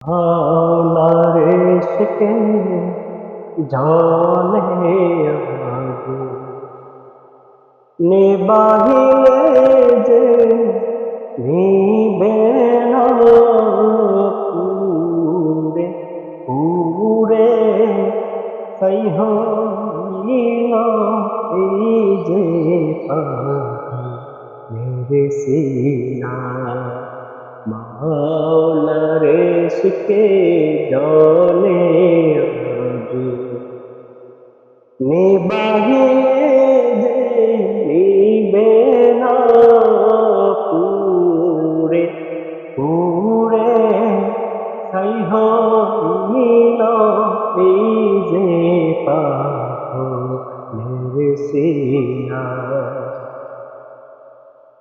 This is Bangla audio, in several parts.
হাওলারে শিকে ঝলে আগুন নিবাহিলে যে নিবে না পুরে পুরে তাই হইল এই যে পাখি মেরে সিনা মাওলারে শিকে জলে আগুন নিবাহিলে যে নিবে না পুরে পুরে ছাই হইল এই যে পাথরের সিনা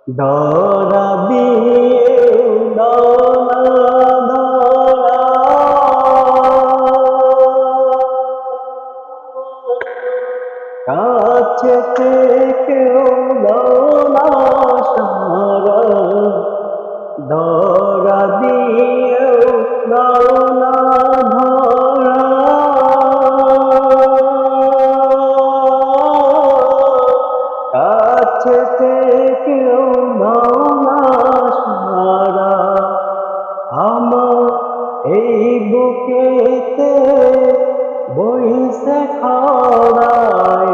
দরা দিয়ে দলা দলা কাছে থেকেও দলা সারা দরা দিয়েও দলা ধরা কাছে থেকেও দলা সারা আমার এই বুকেতে বইছে খরাই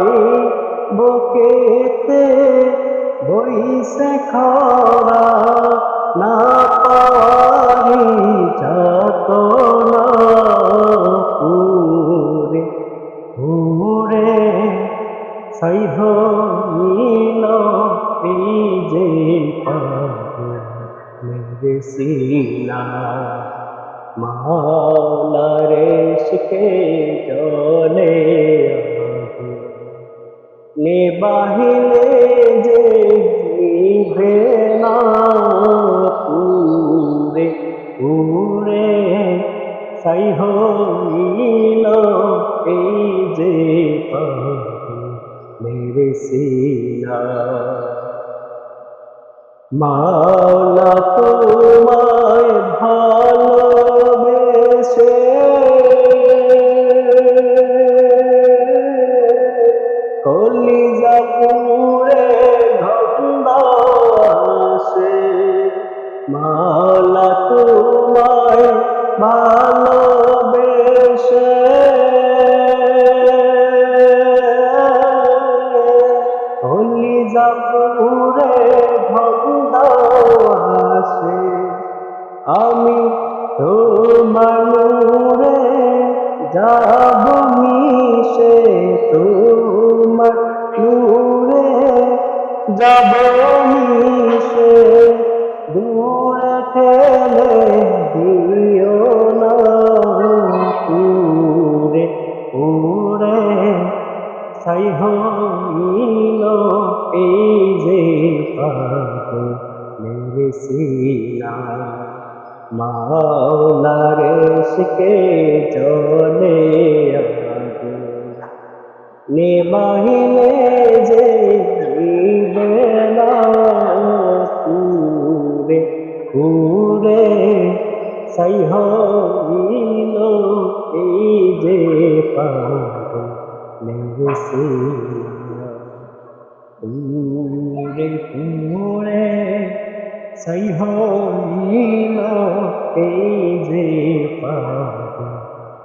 বুকেতে বইছে খরা না পারি যত না পুরে পুরে ছাই হইল এই যে মেরে সিনা মাওলারে শিকে জলে আগুন নিবাহিলে যে নিভে না পুরে পুরে ছাই হইল এই যে পাখি মেরে সিনা মাওলা তোমায় ভালোবেসে কলিজা পুরে গন্ধ আসে মাওলা তোমায় ভালোবেসে কলিজা পুরে গন্ধ আসে আমি তোমার নূরে যাব মিশে তোমার নূরে যাব মিশে দূরে ঠেলে দিও না পুরে পুরে ছাই হইল এই যে পাগল মেরে সিনা মাওলারে শিকে জলে আগুন নিবাহিলে যে নিবে না পুরে পুরে ছাই হইল এই যে পাগল মেরে সিনা পুরে পুরে ছাই হইল এই যে পাগল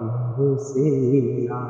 মেরে সিনা।